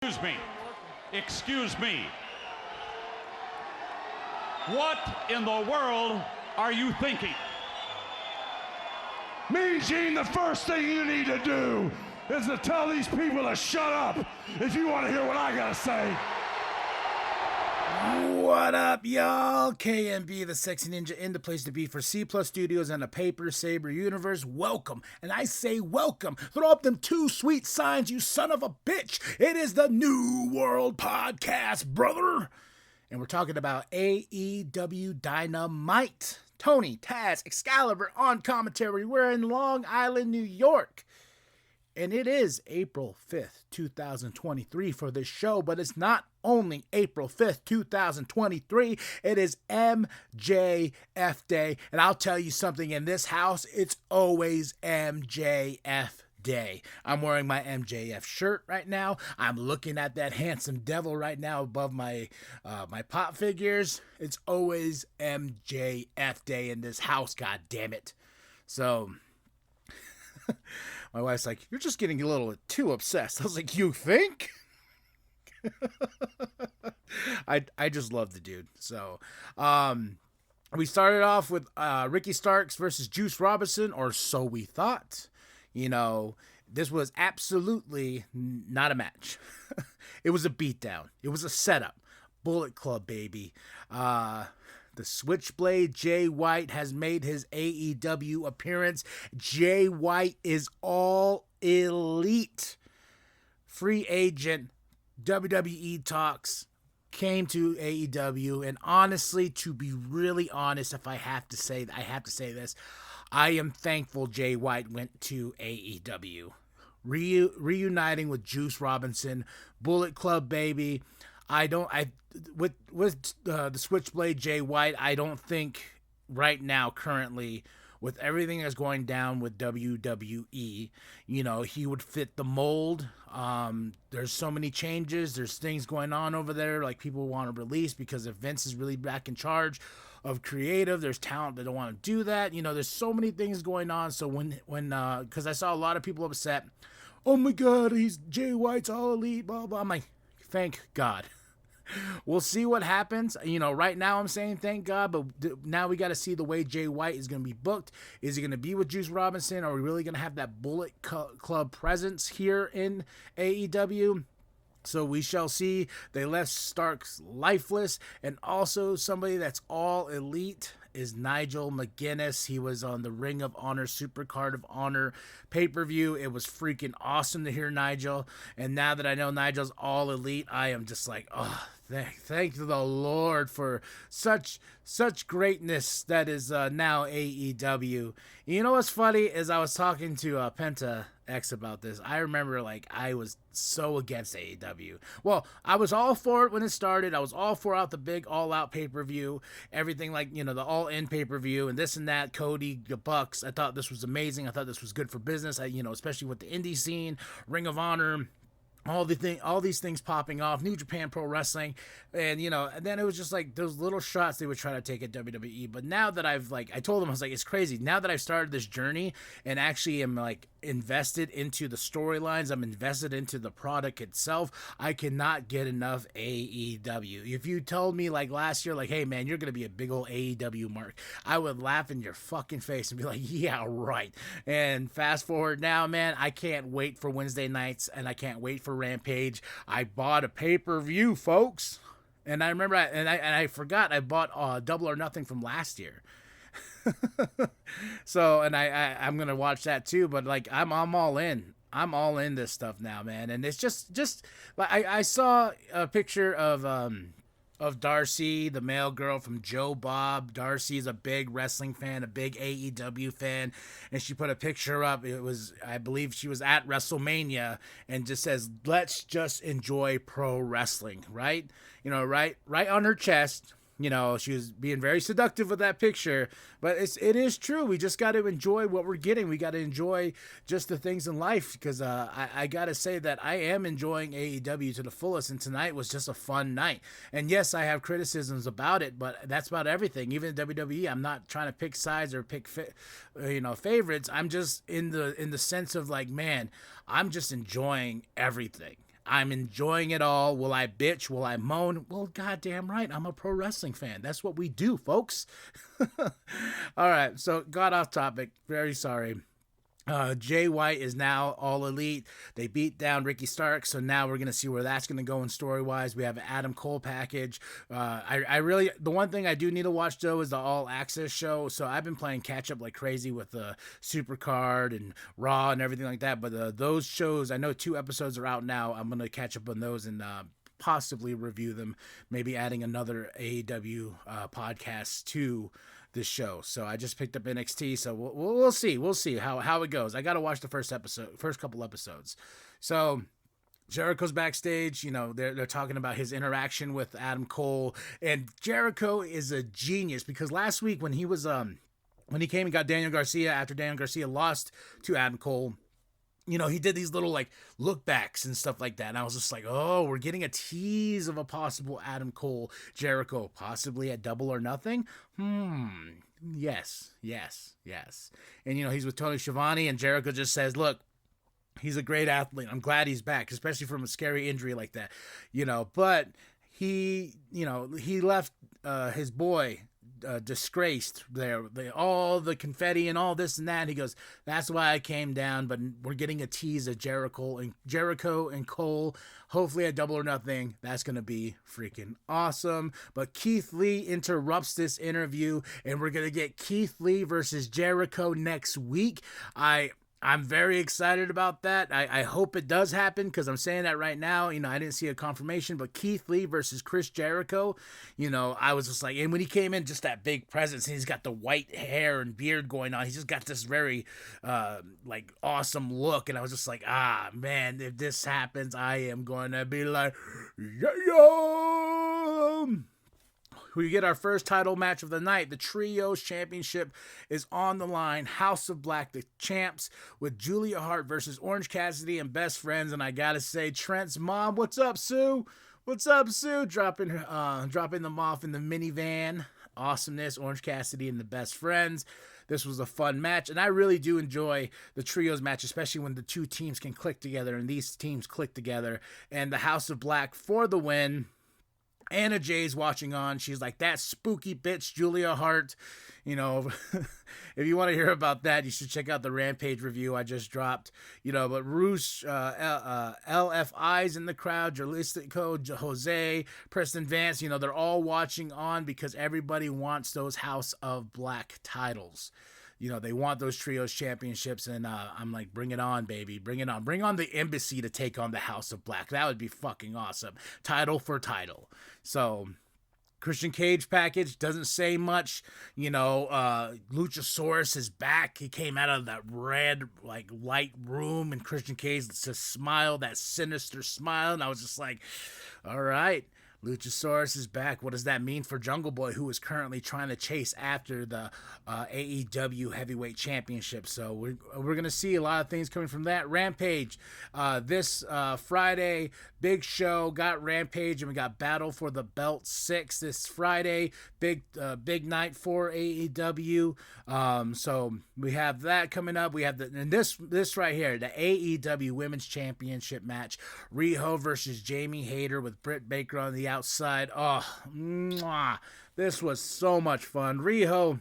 Excuse me. Excuse me. What in the world are you thinking? Mean Gene, the first thing you need to do is to tell these people to shut up if you want to hear what I gotta say. What up, y'all? KMB, the Sexy Ninja, in the place to be for C Plus Studios and the Paper Saber universe. Welcome, and I say welcome. Throw up them two sweet signs, you son of a bitch. It is the New World Podcast, brother. And we're talking about AEW Dynamite. Tony, Taz, Excalibur on commentary. We're in Long Island, New York. And it is April 5th, 2023 for this show, but it's not only April 5th, 2023. It is MJF Day. And I'll tell you something, in this house, it's always MJF Day. I'm wearing my MJF shirt right now. I'm looking at that handsome devil right now above my my pop figures. It's always MJF Day in this house, god damn it. So my wife's like, you're just getting a little too obsessed. I was like, you think? I just love the dude. So we started off with Ricky Starks versus Juice Robinson, or so we thought. You know, this was absolutely not a match. It was a beatdown. It was a setup. Bullet Club, baby. The Switchblade Jay White has made his AEW appearance. Jay White is all elite. Free agent, WWE talks, came to AEW, and honestly, to be really honest, if I have to say this, I am thankful Jay White went to AEW. Reuniting with Juice Robinson, Bullet Club, baby. With the Switchblade Jay White, I don't think right now, currently, with everything that's going down with WWE, you know, he would fit the mold. There's so many changes. There's things going on over there, like people want to release because if Vince is really back in charge of creative, there's talent that don't want to do that. You know, there's so many things going on. So when because I saw a lot of people upset, oh my God, he's Jay White's all elite, blah, blah. I'm like, thank God. We'll see what happens. You know, right now I'm saying thank God, but now we got to see the way Jay White is going to be booked. Is he going to be with Juice Robinson? Are we really going to have that Bullet Club presence here in AEW? So we shall see. They left Starks lifeless, and also somebody that's all elite is Nigel McGuinness. He was on the Ring of Honor Supercard of Honor pay-per-view. It was freaking awesome to hear Nigel, and now that I know Nigel's all elite, I am just like, oh, thank the Lord for such greatness that is now AEW. You know what's funny is I was talking to Penta X about this. I remember, like, I was so against AEW. Well, I was all for it when it started. I was all for the big all-out pay-per-view, everything, like, you know, the all-in pay-per-view and this and that, Cody, the Bucks. I thought this was amazing. I thought this was good for business, you know, especially with the indie scene, Ring of Honor, all these things popping off, New Japan Pro Wrestling, and you know, and then it was just like those little shots they would try to take at WWE. But now that I told them, I was like, it's crazy. Now that I've started this journey and actually am like invested into the storylines, I'm invested into the product itself, I cannot get enough AEW. If you told me like last year, like, hey man, you're gonna be a big old AEW mark, I would laugh in your fucking face and be like, yeah, right. And fast forward now, man, I can't wait for Wednesday nights, and I can't wait for Rampage. I bought a pay-per-view, folks, and I remember I forgot I bought Double or Nothing from last year. So, and I'm gonna watch that too. But like, I'm all in. I'm all in this stuff now, man. And it's just like I saw a picture of Darcy, the male girl from Joe Bob. Darcy's a big wrestling fan, a big AEW fan, and she put a picture up. It was, I believe she was at WrestleMania, and just says, let's just enjoy pro wrestling, right? You know, right on her chest. You know, she was being very seductive with that picture, but it is true. We just got to enjoy what we're getting. We got to enjoy just the things in life, because I got to say that I am enjoying AEW to the fullest, and tonight was just a fun night. And yes, I have criticisms about it, but that's about everything. Even WWE, I'm not trying to pick sides or pick favorites. I'm just in the sense of like, man, I'm just enjoying everything. I'm enjoying it all. Will I bitch? Will I moan? Well, goddamn right. I'm a pro wrestling fan. That's what we do, folks. All right. So got off topic. Very sorry. Jay White is now all elite. They beat down Ricky Starks, so now we're gonna see where that's gonna go in story wise. We have an Adam Cole package. I really, the one thing I do need to watch though is the All Access show. So I've been playing catch up like crazy with the Supercard and Raw and everything like that. But those shows, I know 2 episodes are out now. I'm gonna catch up on those and possibly review them. Maybe adding another AEW podcast to this show. So I just picked up NXT, so we'll see how it goes. I gotta watch the first couple episodes. So Jericho's backstage, you know, they're talking about his interaction with Adam Cole, and Jericho is a genius because last week when he was when he came and got Daniel Garcia after Daniel Garcia lost to Adam Cole, you know, he did these little like look backs and stuff like that. And I was just like, oh, we're getting a tease of a possible Adam Cole Jericho, possibly at Double or Nothing. Yes. And, you know, he's with Tony Schiavone and Jericho just says, look, he's a great athlete. I'm glad he's back, especially from a scary injury like that, you know, but he left his boy disgraced there, all the confetti and all this and that. He goes, that's why I came down, but we're getting a tease of Jericho and Cole, hopefully at Double or Nothing. That's going to be freaking awesome. But Keith Lee interrupts this interview, and we're going to get Keith Lee versus Jericho next week. I'm very excited about that. I hope it does happen because I'm saying that right now. You know, I didn't see a confirmation, but Keith Lee versus Chris Jericho, you know, I was just like, and when he came in, just that big presence, and he's got the white hair and beard going on. He's just got this very, like, awesome look. And I was just like, man, if this happens, I am going to be like, yeah. We get our first title match of the night. The Trios Championship is on the line. House of Black, the champs, with Julia Hart versus Orange Cassidy and Best Friends. And I gotta say, Trent's mom, what's up, Sue? What's up, Sue? Dropping them off in the minivan. Awesomeness, Orange Cassidy and the Best Friends. This was a fun match, and I really do enjoy the Trios match, especially when the 2 teams can click together, and these teams click together. And the House of Black for the win. Anna Jay's watching on. She's like, that spooky bitch, Julia Hart. You know, if you want to hear about that, you should check out the Rampage review I just dropped. You know, but Roosh, LFI's in the crowd, Jalisco, Jose, Preston Vance, you know, they're all watching on because everybody wants those House of Black titles. You know, they want those Trios championships, and I'm like, bring it on, baby. Bring it on. Bring on the Embassy to take on the House of Black. That would be fucking awesome. Title for title. So, Christian Cage package doesn't say much. You know, Luchasaurus is back. He came out of that red, like, light room, and Christian Cage just smiled, that sinister smile, and I was just like, all right. Luchasaurus is back. What does that mean for Jungle Boy, who is currently trying to chase after the AEW Heavyweight Championship? So we're going to see a lot of things coming from that. Rampage, this Friday, big show, got Rampage, and we got Battle for the Belt 6 this Friday. Big night for AEW. So we have that coming up. We have this right here, the AEW Women's Championship match. Riho versus Jamie Hayter with Britt Baker on the outside. Oh, mwah. This was so much fun. Riho,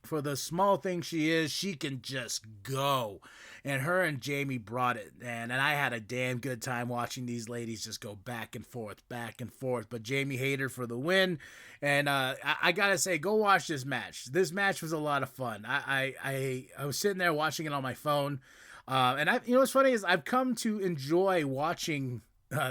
for the small thing she is, she can just go. And her and Jamie brought it, man. And I had a damn good time watching these ladies just go back and forth. But Jamie Hayter for the win. And I gotta say, go watch this match. This match was a lot of fun. I was sitting there watching it on my phone. And you know what's funny is I've come to enjoy watching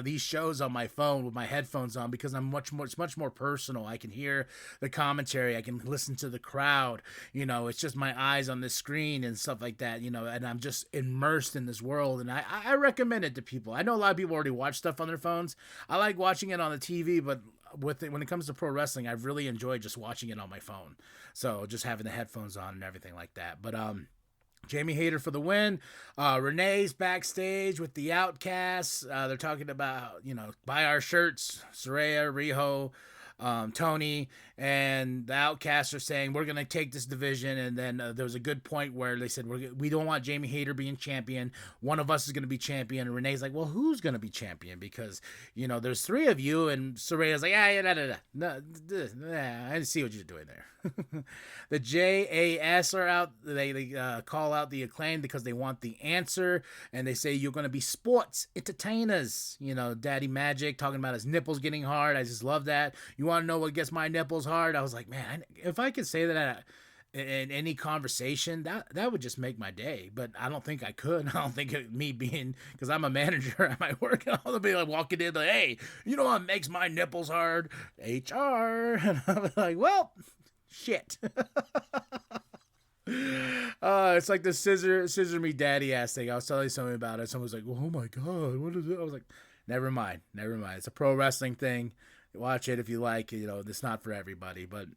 these shows on my phone with my headphones on because it's much more personal. I can hear the commentary. I can listen to the crowd. You know, it's just my eyes on the screen and stuff like that, you know, and I'm just immersed in this world. And I recommend it to people. I know a lot of people already watch stuff on their phones. I like watching it on the TV, but when it comes to pro wrestling, I've really enjoyed just watching it on my phone. So just having the headphones on and everything like that. But, Jamie Hayter for the win. Renee's backstage with the Outcasts. They're talking about, you know, buy our shirts. Saraya, Riho, Tony and the Outcasts are saying we're gonna take this division, and then there was a good point where they said we don't want Jamie Hayter being champion. One of us is gonna be champion. And Renee's like, well, who's gonna be champion? Because there's 3 of you, and Soraya's like, I see what you're doing there. The JAS are out. They call out the Acclaim because they want the answer, and they say you're gonna be sports entertainers. Daddy Magic talking about his nipples getting hard. I just love that. You want to know what gets my nipples hard? I was like, man, if I could say that in any conversation, that would just make my day. But I don't think I could. I don't think me being, because I'm a manager at my work, and I'll be like walking in like, hey, you know what makes my nipples hard? HR. And I'm like, well, shit. It's like the scissor me daddy ass thing. I was telling somebody about it. Someone was like, oh my God, what is it? I was like, never mind. It's a pro wrestling thing. Watch it if you like. It's not for everybody. But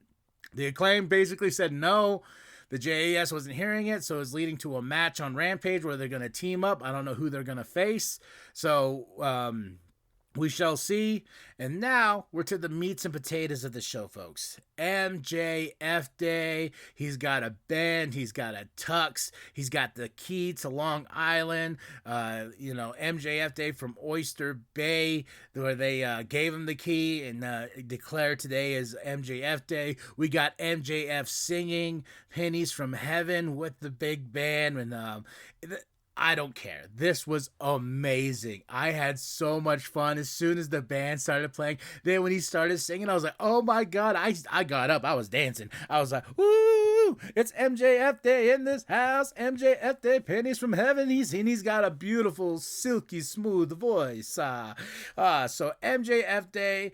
the Acclaim basically said no. The JAS wasn't hearing it, so it's leading to a match on Rampage where they're going to team up. I don't know who they're going to face. So, we shall see. And now we're to the meats and potatoes of the show, folks. MJF Day. He's got a band. He's got a tux. He's got the key to Long Island. MJF Day from Oyster Bay, where they gave him the key and declared today as MJF Day. We got MJF singing Pennies from Heaven with the big band. And I don't care. This was amazing. I had so much fun as soon as the band started playing. Then when he started singing, I was like, oh my God. I got up. I was dancing. I was like, woo! It's MJF Day in this house. MJF Day, Pennies from Heaven. He's got a beautiful, silky, smooth voice. So MJF Day,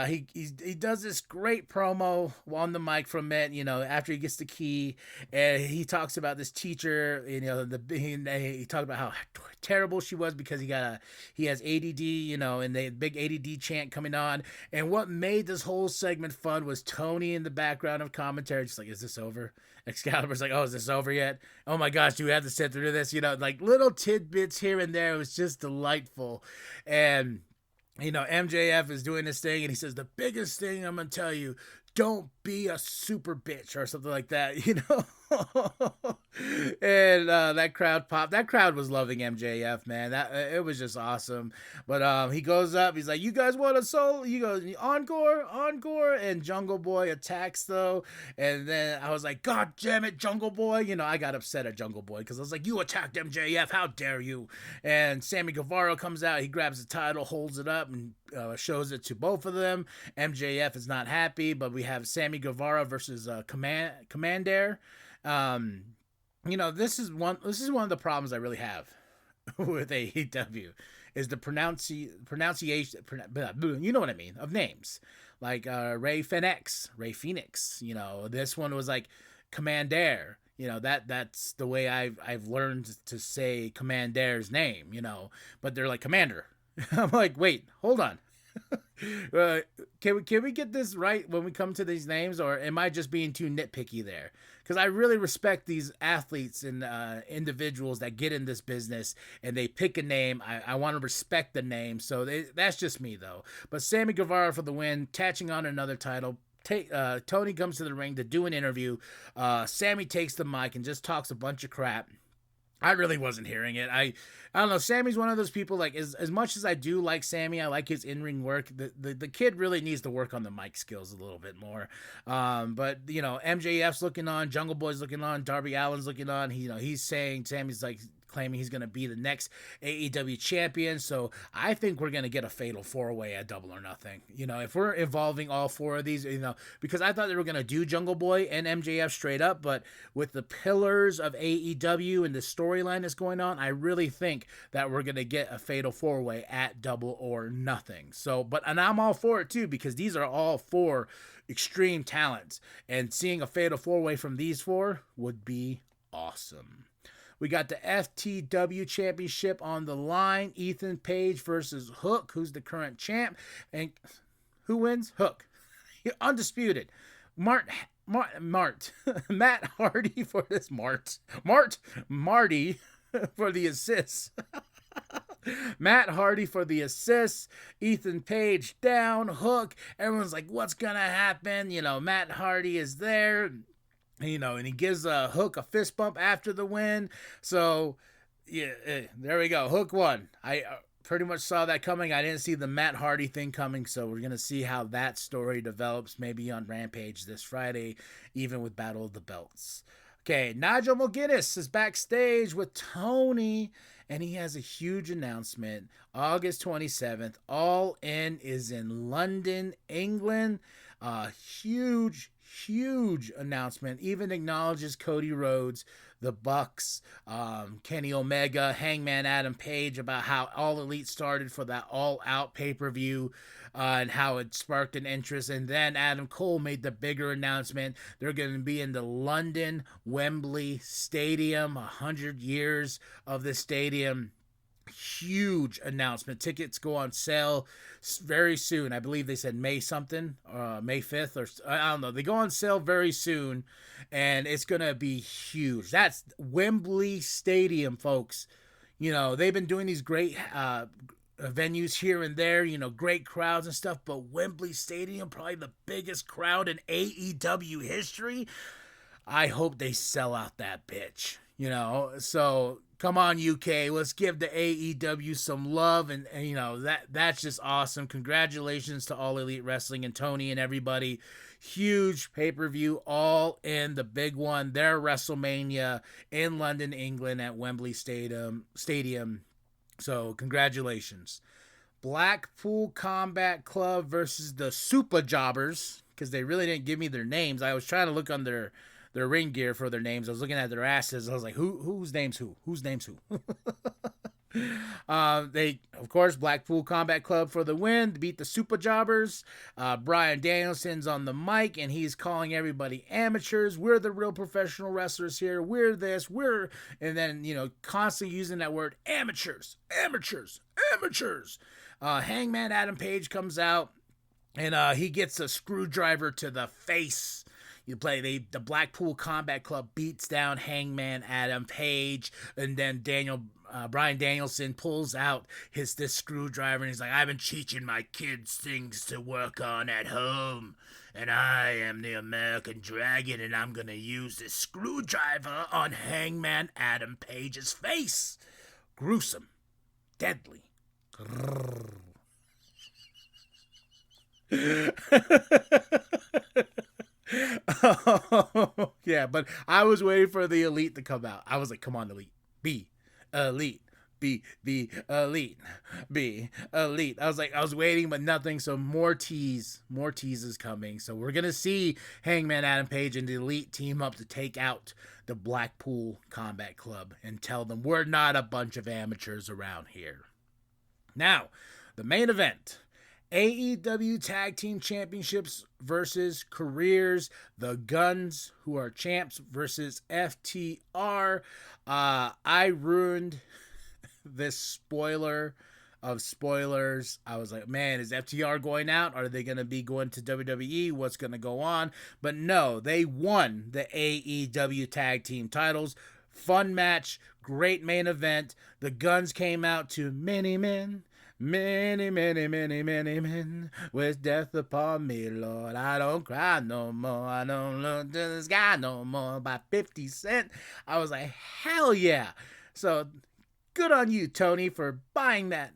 he does this great promo on the mic from it, after he gets the key. And he talks about this teacher, he talked about how terrible she was because he has ADD, and the big ADD chant coming on. And what made this whole segment fun was Tony in the background of commentary, just like, is this over? Excalibur's like, oh, is this over yet? Oh my gosh, do we have to sit through this? Like little tidbits here and there. It was just delightful. And MJF is doing this thing, and he says, the biggest thing I'm going to tell you, don't be a super bitch or something like that, And that crowd popped. That crowd was loving MJF, man. It was just awesome. But he goes up. He's like, you guys want a solo? He goes, encore. And Jungle Boy attacks, though. And then I was like, God damn it, Jungle Boy. I got upset at Jungle Boy because I was like, you attacked MJF. How dare you? And Sammy Guevara comes out. He grabs the title, holds it up, and shows it to both of them. MJF is not happy, but we have Sammy Guevara versus Commander. This is one of the problems I really have with AEW is the pronunciation, you know what I mean, of names. Like Ray Phoenix. This one was like Commander. That's the way I've learned to say Commander's name, but they're like Commander. I'm like, wait, hold on. Can we get this right when we come to these names, or am I just being too nitpicky there? Because I really respect these athletes and individuals that get in this business and they pick a name. I want to respect the name. So that's just me, though. But Sammy Guevara for the win, attaching on another title. Tony comes to the ring to do an interview. Sammy takes the mic and just talks a bunch of crap. I really wasn't hearing it. I don't know. Sammy's one of those people, like, as much as I do like Sammy, I like his in-ring work. The kid really needs to work on the mic skills a little bit more. But, MJF's looking on, Jungle Boy's looking on, Darby Allin's looking on. He's saying, Sammy's like claiming he's going to be the next AEW champion. So I think we're going to get a fatal 4-way at Double or Nothing. If we're involving all 4 of these, because I thought they were going to do Jungle Boy and MJF straight up, but with the pillars of AEW and the storyline that's going on, I really think that we're going to get a fatal 4-way at Double or Nothing. So, and I'm all for it too, because these are all 4 extreme talents, and seeing a fatal 4-way from these 4 would be awesome. We got the FTW Championship on the line. Ethan Page versus Hook, who's the current champ. And who wins? Hook. Undisputed. Matt Hardy for this Marty for the assist. Matt Hardy for the assist. Ethan Page down. Hook. Everyone's like, what's going to happen? Matt Hardy is there. And he gives Hook a fist bump after the win. So, yeah, there we go. Hook won. I pretty much saw that coming. I didn't see the Matt Hardy thing coming, so we're going to see how that story develops maybe on Rampage this Friday, even with Battle of the Belts. Okay, Nigel McGuinness is backstage with Tony, and he has a huge announcement. August 27th, All In is in London, England. Huge announcement. Even acknowledges Cody Rhodes, the Bucks, Kenny Omega, Hangman Adam Page, about how All Elite started for that All Out pay-per-view, and how it sparked an interest. And then Adam Cole made the bigger announcement. They're going to be in the London Wembley Stadium, 100 years of the stadium. Huge announcement. Tickets go on sale very soon. I believe they said May something, May 5th, or I don't know. They go on sale very soon, and it's going to be huge. That's Wembley Stadium, folks. They've been doing these great venues here and there, great crowds and stuff, but Wembley Stadium, probably the biggest crowd in AEW history. I hope they sell out that bitch, so come on, UK. Let's give the AEW some love, and that's just awesome. Congratulations to All Elite Wrestling and Tony and everybody. Huge pay-per-view, All In, the big one. Their WrestleMania in London, England at Wembley Stadium. So congratulations. Blackpool Combat Club versus the Super Jobbers, because they really didn't give me their names. I was trying to look on their ring gear for their names. I was looking at their asses. I was like, whose name's who? Whose name's who? They, of course, Blackpool Combat Club for the win, beat the Super Jobbers. Bryan Danielson's on the mic, and he's calling everybody amateurs. We're the real professional wrestlers here. We're this, and then, constantly using that word, amateurs. Hangman Adam Page comes out, and he gets a screwdriver to the face. The Blackpool Combat Club beats down Hangman Adam Page, and then Bryan Danielson pulls out this screwdriver, and he's like, I've been teaching my kids things to work on at home, and I am the American Dragon, and I'm gonna use this screwdriver on Hangman Adam Page's face. Gruesome. Deadly. Oh, yeah, but I was waiting for the Elite to come out. I was like, come on, Elite. Be Elite. Be Elite. Be Elite. I was waiting, but nothing. So more teases coming. So we're going to see Hangman Adam Page and the Elite team up to take out the Blackpool Combat Club and tell them we're not a bunch of amateurs around here. Now, the main event. AEW Tag Team Championships versus Careers. The Guns, who are champs, versus FTR. I ruined this spoiler of spoilers. I was like, man, is FTR going out? Are they going to be going to WWE? What's going to go on? But no, they won the AEW Tag Team titles. Fun match. Great main event. The Guns came out to many men. Many men with death upon me, Lord. I don't cry no more. I don't look to the sky no more. By 50 Cent. I was like, hell yeah. So good on you, Tony, for buying that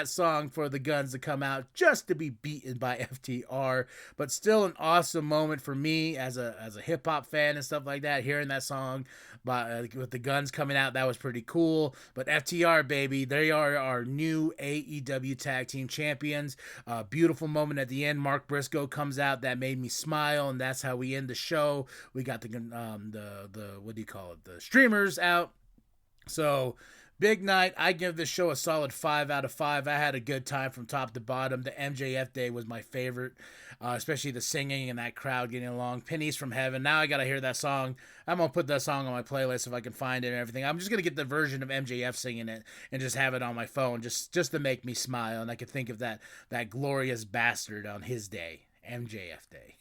song for the Guns to come out just to be beaten by FTR. But still an awesome moment for me as a hip hop fan and stuff like that. Hearing that song with the Guns coming out, that was pretty cool. But FTR, baby, they are our new AEW Tag Team Champions. Beautiful moment at the end. Mark Briscoe comes out. That made me smile, and that's how we end the show. We got the what do you call it? The streamers out. So big night. I give this show a solid 5 out of 5. I had a good time from top to bottom. The MJF day was my favorite, especially the singing and that crowd getting along. Pennies from Heaven. Now I got to hear that song. I'm going to put that song on my playlist if I can find it and everything. I'm just going to get the version of MJF singing it and just have it on my phone just to make me smile. And I could think of that glorious bastard on his day, MJF day.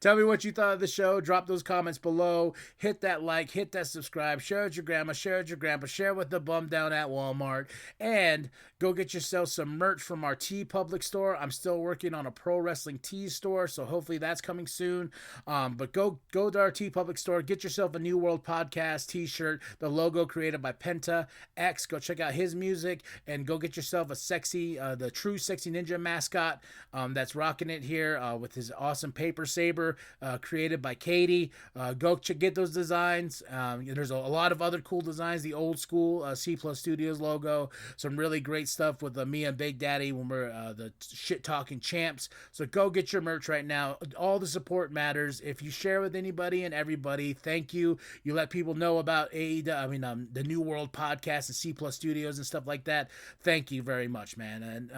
Tell me what you thought of the show. Drop those comments below. Hit that like, hit that subscribe, share with your grandma, share with your grandpa, share with the bum down at Walmart, and go get yourself some merch from our T Public store. I'm still working on a pro wrestling tee store, so hopefully that's coming soon. But go to our T Public store, get yourself a New World Podcast t-shirt, the logo created by Penta X. Go check out his music, and go get yourself a sexy, the true sexy ninja mascot that's rocking it here with his awesome paper saber created by Katie. Go get those designs. There's a lot of other cool designs. The old school C Plus Studios logo. Some really great stuff with me and Big Daddy when we're the shit talking champs. So go get your merch right now. All the support matters. If you share with anybody and everybody, thank you. You let people know about the New World Podcast and C Plus Studios and stuff like that. Thank you very much, man. And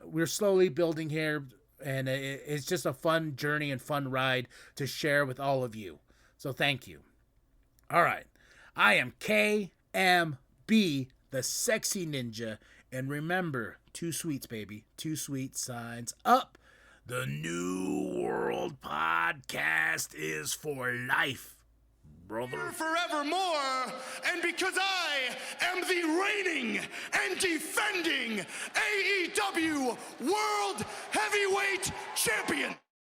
we're slowly building here, and it's just a fun journey and fun ride to share with all of you. So thank you. All right, I am KMB, the Sexy Ninja, and remember, 2 sweets, baby, 2 sweet signs up. The New World Podcast is for life, brother. Forevermore, and because I am the reigning and defending AEW World Heavyweight Champion.